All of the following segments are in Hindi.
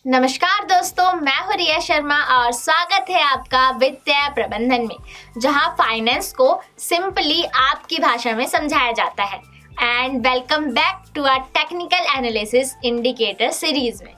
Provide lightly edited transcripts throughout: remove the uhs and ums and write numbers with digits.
नमस्कार दोस्तों, मैं हूँ रिया शर्मा और स्वागत है आपका वित्तीय प्रबंधन में, जहाँ फाइनेंस को सिंपली आपकी भाषा में समझाया जाता है। And welcome back to our technical analysis indicator series में।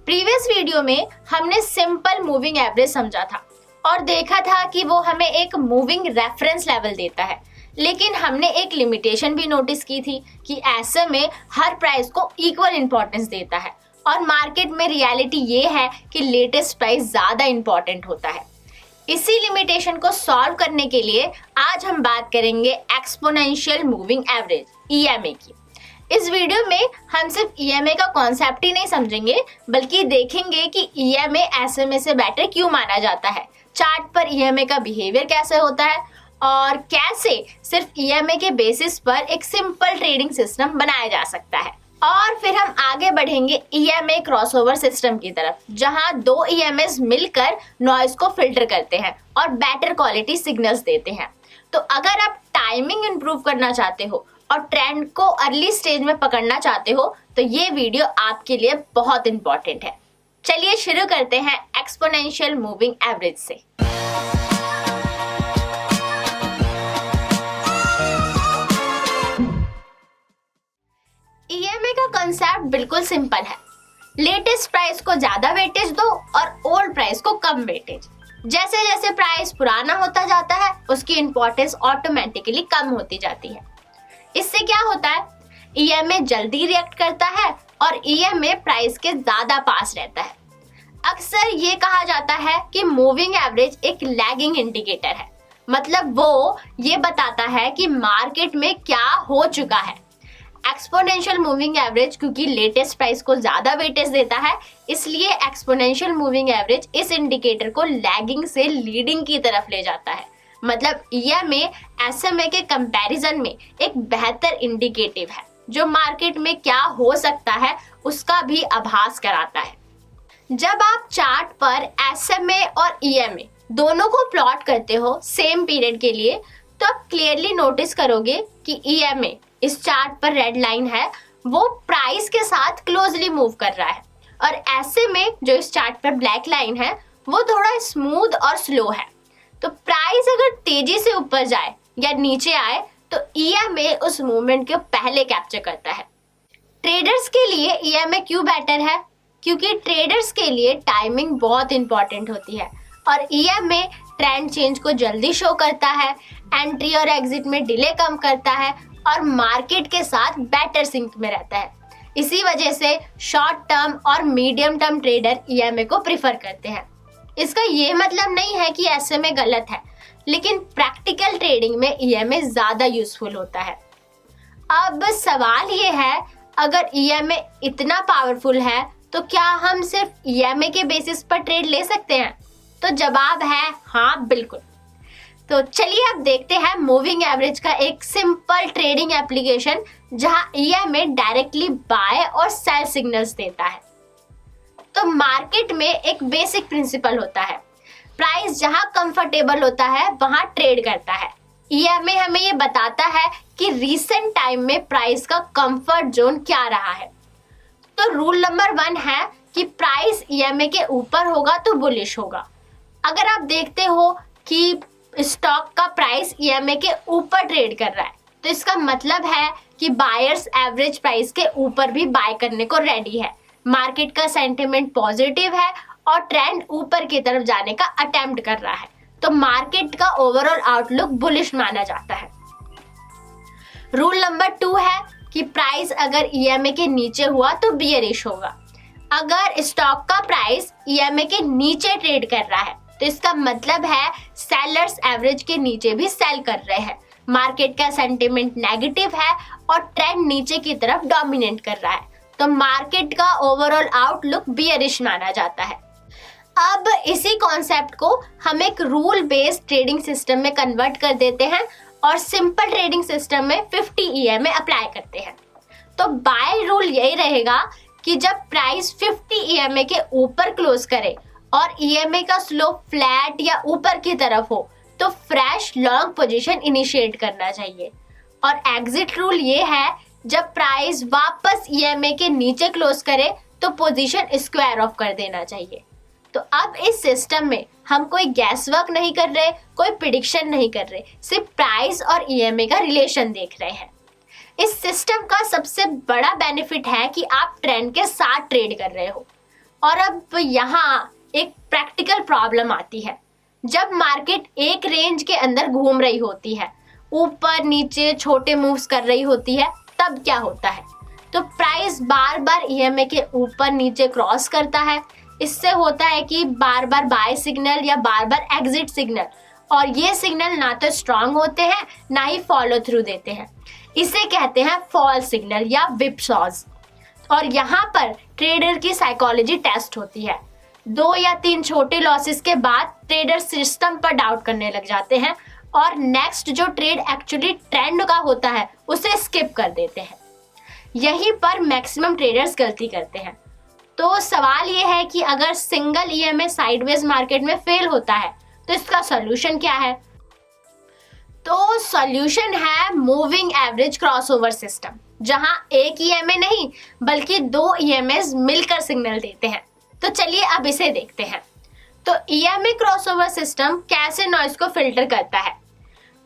प्रीवियस वीडियो में हमने सिंपल मूविंग एवरेज समझा था और देखा था कि वो हमें एक मूविंग रेफरेंस लेवल देता है, लेकिन हमने एक लिमिटेशन भी नोटिस की थी कि ऐसे में हर प्राइस को इक्वल इंपॉर्टेंस देता है और मार्केट में रियलिटी ये है कि लेटेस्ट प्राइस ज़्यादा इंपॉर्टेंट होता है। इसी लिमिटेशन को सॉल्व करने के लिए आज हम बात करेंगे एक्सपोनेंशियल मूविंग एवरेज (EMA) की। इस वीडियो में हम सिर्फ EMA का कॉन्सेप्ट ही नहीं समझेंगे, बल्कि देखेंगे कि EMA SMA से बेटर क्यों माना जाता है, चार्ट पर EMA का बिहेवियर कैसे होता है और कैसे सिर्फ EMA के बेसिस पर एक सिंपल ट्रेडिंग सिस्टम बनाया जा सकता है। और फिर हम आगे बढ़ेंगे EMA क्रॉसओवर सिस्टम की तरफ, जहां दो EMAs मिलकर नॉइज को फिल्टर करते हैं और बेटर क्वालिटी सिग्नल्स देते हैं। तो अगर आप टाइमिंग इंप्रूव करना चाहते हो और ट्रेंड को अर्ली स्टेज में पकड़ना चाहते हो तो ये वीडियो आपके लिए बहुत इंपॉर्टेंट है। चलिए शुरू करते हैं एक्सपोनेंशियल मूविंग एवरेज से। EMA का कंसेप्ट बिल्कुल सिंपल है। लेटेस्ट प्राइस को ज्यादा वेटेज दो और ओल्ड प्राइस को कम वेटेज। जैसे जैसे प्राइस पुराना होता जाता है उसकी इंपॉर्टेंस ऑटोमेटिकली कम होती जाती है। इससे क्या होता है, EMA जल्दी रिएक्ट करता है और EMA प्राइस के ज्यादा पास रहता है। अक्सर ये कहा जाता है कि मूविंग एवरेज एक लैगिंग इंडिकेटर है, मतलब वो ये बताता है कि मार्केट में क्या हो चुका है। एक्सपोनेंशियल मूविंग एवरेज क्योंकि लेटेस्ट प्राइस को ज्यादा वेटेज देता है, इसलिए एक्सपोनेंशियल मूविंग एवरेज इस इंडिकेटर को लैगिंग से लीडिंग की तरफ ले जाता है। मतलब EMA SMA के कंपैरिजन में एक बेहतर इंडिकेटिव है जो मार्केट में क्या हो सकता है उसका भी आभास कराता है। जब आप चार्ट पर SMA और EMA दोनों को प्लॉट करते हो सेम पीरियड के लिए, तो आप क्लियरली नोटिस करोगे कि EMA इस चार्ट पर रेड लाइन है, वो प्राइस के साथ क्लोजली मूव कर रहा है, और ऐसे में जो इस चार्ट पर ब्लैक लाइन है वो थोड़ा स्मूथ और स्लो है। तो प्राइस अगर तेजी से ऊपर जाए या नीचे आए तो EMA उस मूवमेंट को पहले कैप्चर करता है। ट्रेडर्स के लिए EMA क्यों बेटर है? क्योंकि ट्रेडर्स के लिए टाइमिंग बहुत इंपॉर्टेंट होती है और EMA ट्रेंड चेंज को जल्दी शो करता है, एंट्री और एग्जिट में डिले कम करता है और मार्केट के साथ बेटर सिंक में रहता है। इसी वजह से शॉर्ट टर्म और मीडियम टर्म ट्रेडर EMA को प्रिफर करते हैं। इसका ये मतलब नहीं है कि SMA गलत है, लेकिन प्रैक्टिकल ट्रेडिंग में EMA ज्यादा यूजफुल होता है। अब सवाल ये है, अगर EMA इतना पावरफुल है तो क्या हम सिर्फ EMA के बेसिस पर ट्रेड ले सकते हैं? तो जवाब है हाँ, बिल्कुल। तो चलिए अब देखते हैं मूविंग एवरेज का एक सिंपल ट्रेडिंग एप्लीकेशन जहां EMA डायरेक्टली बाय और सेल सिग्नल्स देता है। तो मार्केट में एक बेसिक प्रिंसिपल होता है, प्राइस जहां कंफर्टेबल होता है वहां ट्रेड करता है। EMA हमें ये बताता है कि रीसेंट टाइम में प्राइस का कंफर्ट जोन क्या रहा है। तो रूल नंबर 1 है कि प्राइस EMA के ऊपर होगा तो बुलिश होगा। अगर आप देखते हो कि स्टॉक का प्राइस EMA के ऊपर ट्रेड कर रहा है तो इसका मतलब है कि बायर्स एवरेज प्राइस के ऊपर भी बाय करने को रेडी है। मार्केट का सेंटिमेंट पॉजिटिव है और ट्रेंड ऊपर की तरफ जाने का अटेम्प्ट कर रहा है, तो मार्केट का ओवरऑल आउटलुक बुलिश माना जाता है। रूल नंबर 2 है कि प्राइस अगर EMA के नीचे हुआ तो बियरिश होगा। अगर स्टॉक का प्राइस EMA के नीचे ट्रेड कर रहा है तो इसका मतलब है सेलर्स एवरेज के नीचे भी सेल कर रहे हैं, मार्केट का सेंटिमेंट नेगेटिव है और ट्रेंड नीचे की तरफ डोमिनेट कर रहा है, तो मार्केट का ओवरऑल आउटलुक बियरिश माना जाता है। अब इसी कॉन्सेप्ट को हम एक रूल बेस्ड ट्रेडिंग सिस्टम में कन्वर्ट कर देते हैं और सिंपल ट्रेडिंग सिस्टम में 50 EMA अप्लाई करते हैं। तो बाय रूल यही रहेगा कि जब प्राइस 50 EMA के ऊपर क्लोज करे और EMA का स्लोप फ्लैट या ऊपर की तरफ हो तो फ्रेश लॉन्ग पोजीशन इनिशिएट करना चाहिए। और एग्जिट रूल ये है, जब प्राइस वापस EMA के नीचे क्लोज करे तो पोजीशन स्क्वायर ऑफ कर देना चाहिए। तो अब इस सिस्टम में हम कोई गैस वर्क नहीं कर रहे, कोई प्रिडिक्शन नहीं कर रहे, सिर्फ प्राइस और ईएमए का रिलेशन देख रहे हैं। इस सिस्टम का सबसे बड़ा बेनिफिट है कि आप ट्रेंड के साथ ट्रेड कर रहे हो। और अब यहाँ एक प्रैक्टिकल प्रॉब्लम आती है। जब मार्केट एक रेंज के अंदर घूम रही होती है, ऊपर नीचे छोटे मूव्स कर रही होती है, तब क्या होता है? तो प्राइस बार बार ईएमए के ऊपर नीचे क्रॉस करता है। इससे होता है कि बार बार बाय सिग्नल या बार बार एग्जिट सिग्नल, और ये सिग्नल ना तो स्ट्रांग होते हैं ना ही फॉलो थ्रू देते हैं। इसे कहते हैं फॉल्स सिग्नल या विपसॉज। और यहाँ पर ट्रेडर की साइकोलॉजी टेस्ट होती है। 2 या 3 छोटे लॉसेस के बाद ट्रेडर सिस्टम पर डाउट करने लग जाते हैं और नेक्स्ट जो ट्रेड एक्चुअली ट्रेंड का होता है उसे स्किप कर देते हैं। यहीं पर मैक्सिमम ट्रेडर्स गलती करते हैं। तो सवाल ये है कि अगर सिंगल ईएमए साइडवेज मार्केट में फेल होता है तो इसका सॉल्यूशन क्या है? तो सॉल्यूशन है मूविंग एवरेज क्रॉसओवर सिस्टम, जहां एक ईएमए नहीं बल्कि 2 ईएमएस मिलकर सिग्नल देते हैं। तो चलिए अब इसे देखते हैं। तो ईएमए क्रॉसओवर सिस्टम कैसे नॉइज को फिल्टर करता है?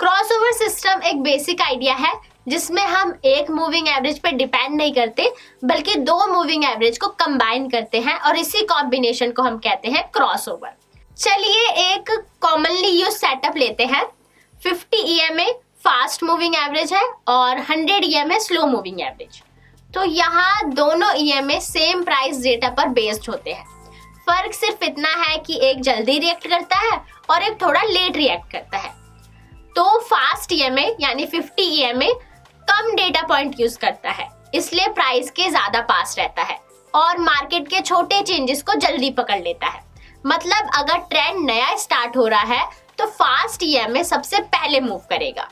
क्रॉसओवर सिस्टम एक बेसिक आइडिया है जिसमें हम एक मूविंग एवरेज पर डिपेंड नहीं करते बल्कि 2 मूविंग एवरेज को कंबाइन करते हैं और इसी कॉम्बिनेशन को हम कहते हैं क्रॉसओवर। चलिए एक कॉमनली यूज सेटअप लेते हैं। 50 ईएमए फास्ट मूविंग एवरेज है और 100 ईएमए स्लो मूविंग एवरेज। तो यहाँ दोनों ईएमए सेम प्राइस डेटा पर बेस्ड होते हैं। फर्क सिर्फ इतना है कि एक जल्दी रिएक्ट करता है और एक थोड़ा लेट रिएक्ट करता है। तो फास्ट ईएमए यानी 50 ईएमए कम डेटा पॉइंट यूज करता है, इसलिए प्राइस के ज्यादा पास रहता है और मार्केट के छोटे चेंजेस को जल्दी पकड़ लेता है। मतलब अगर ट्रेंड नया स्टार्ट हो रहा है तो फास्ट ईएमए सबसे पहले मूव करेगा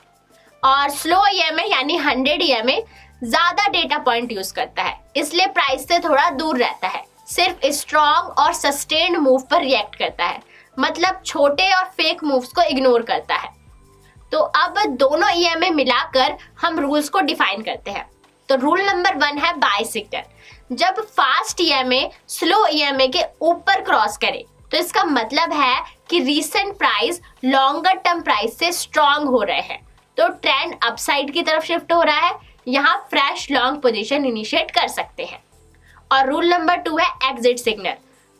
और स्लो ईएमए यानी 100 ईएमए ज्यादा डेटा पॉइंट यूज करता है, इसलिए प्राइस से थोड़ा दूर रहता है, सिर्फ स्ट्रॉन्ग और सस्टेन्ड मूव पर रिएक्ट करता है, मतलब छोटे और फेक मूव्स को इग्नोर करता है। तो अब दोनों ईएमए मिलाकर हम रूल्स को डिफाइन करते हैं। तो रूल नंबर 1 है बाय सिग्नल। जब फास्ट ईएमए स्लो ईएमए के ऊपर क्रॉस करे तो इसका मतलब है कि recent price longer term price से स्ट्रॉन्ग हो रहे हैं, तो ट्रेंड अपसाइड की तरफ शिफ्ट हो रहा है। यहाँ फ्रेश लॉन्ग पोजीशन इनिशिएट कर सकते हैं। और रूल नंबर 2 है एग्जिट सिग्नल।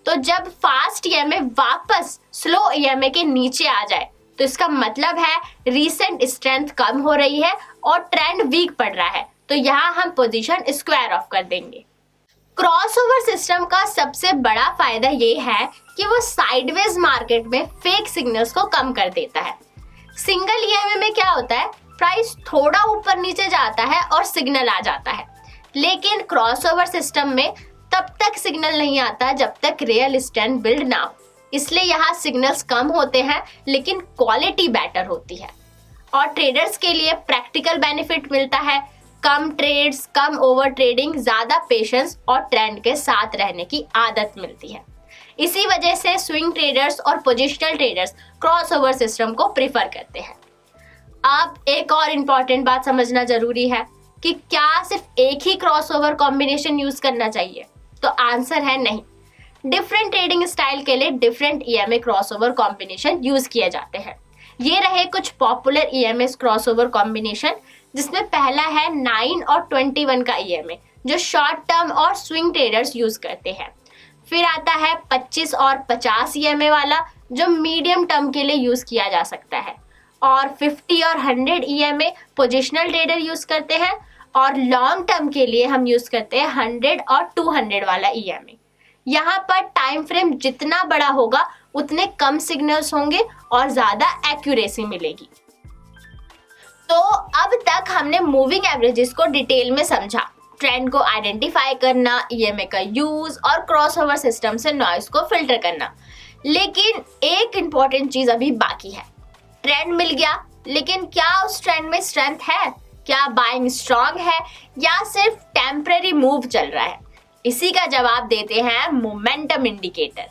तो जब फास्ट ईएमए वापस स्लो ईएमए के नीचे आ जाए तो इसका मतलब है रीसेंट स्ट्रेंथ कम हो रही है और ट्रेंड वीक पड़ रहा है, तो यहाँ हम पोजीशन स्क्वायर ऑफ कर देंगे। क्रॉसओवर सिस्टम का सबसे बड़ा फायदा ये है कि वो साइडवेज मार्केट में फेक सिग्नल्स को कम कर देता है। सिंगल ईएमए में क्या होता है, प्राइस थोड़ा ऊपर नीचे जाता है और सिग्नल आ जाता है, लेकिन क्रॉसओवर सिस्टम में तब तक सिग्नल नहीं आता जब तक रियल स्ट्रेंथ बिल्ड ना हो। इसलिए यहाँ सिग्नल्स कम होते हैं लेकिन क्वालिटी बेटर होती है और ट्रेडर्स के लिए प्रैक्टिकल बेनिफिट मिलता है। कम ट्रेड्स, कम ओवर ट्रेडिंग, ज्यादा पेशेंस और ट्रेंड के साथ रहने की आदत मिलती है। इसी वजह से स्विंग ट्रेडर्स और पोजिशनल ट्रेडर्स क्रॉसओवर सिस्टम को प्रिफर करते हैं। अब एक और इम्पॉर्टेंट बात समझना जरूरी है कि क्या सिर्फ एक ही क्रॉसओवर कॉम्बिनेशन यूज करना चाहिए? तो आंसर है नहीं। डिफरेंट ट्रेडिंग स्टाइल के लिए different EMA crossover combination use किए जाते हैं। ये रहे कुछ पॉपुलर ईएमए क्रॉसओवर कॉम्बिनेशन, जिसमें पहला है 9 और 21 का ईएमए जो शॉर्ट टर्म और स्विंग ट्रेडर्स यूज करते हैं। फिर आता है 25 और 50 ईएमए वाला जो मीडियम टर्म के लिए यूज किया जा सकता है, और 50 और 100 ईएमए पोजिशनल ट्रेडर यूज करते हैं, और लॉन्ग टर्म के लिए हम यूज करते हैं 100 और 200 वाला ईएमए। यहाँ पर टाइम फ्रेम जितना बड़ा होगा उतने कम सिग्नल्स होंगे और ज्यादा एक्यूरेसी मिलेगी। तो अब तक हमने मूविंग एवरेजेस को डिटेल में समझा, ट्रेंड को आइडेंटिफाई करना, ईएमए का यूज और क्रॉसओवर सिस्टम से नॉइज को फिल्टर करना। लेकिन एक इम्पॉर्टेंट चीज अभी बाकी है। ट्रेंड मिल गया, लेकिन क्या उस ट्रेंड में स्ट्रेंथ है? क्या बाइंग स्ट्रांग है या सिर्फ टेम्पररी मूव चल रहा है? इसी का जवाब देते हैं मोमेंटम इंडिकेटर।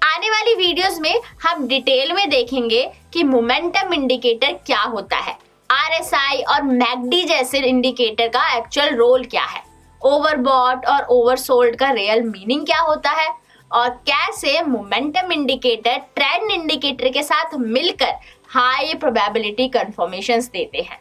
आने वाली वीडियोस में हम डिटेल में देखेंगे कि मोमेंटम इंडिकेटर क्या होता है, आरएसआई और मैकडी जैसे इंडिकेटर का एक्चुअल रोल क्या है, ओवरबॉट और ओवरसोल्ड का रियल मीनिंग क्या होता है, और कैसे मोमेंटम इंडिकेटर ट्रेंड इंडिकेटर के साथ मिलकर हाई प्रोबेबिलिटी कंफर्मेशंस देते हैं।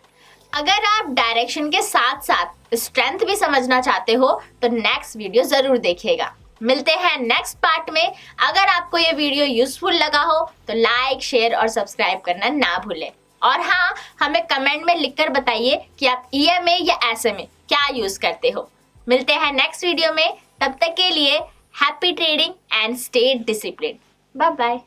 अगर आप डायरेक्शन के साथ साथ स्ट्रेंथ भी समझना चाहते हो तो नेक्स्ट वीडियो जरूर देखिएगा। मिलते हैं नेक्स्ट पार्ट में। अगर आपको ये वीडियो यूजफुल लगा हो तो लाइक, शेयर और सब्सक्राइब करना ना भूलें। और हाँ, हमें कमेंट में लिखकर बताइए कि आप EMA या SMA क्या यूज करते हो। मिलते हैं नेक्स्ट वीडियो में, तब तक के लिए happy trading and stay discipline. Bye bye.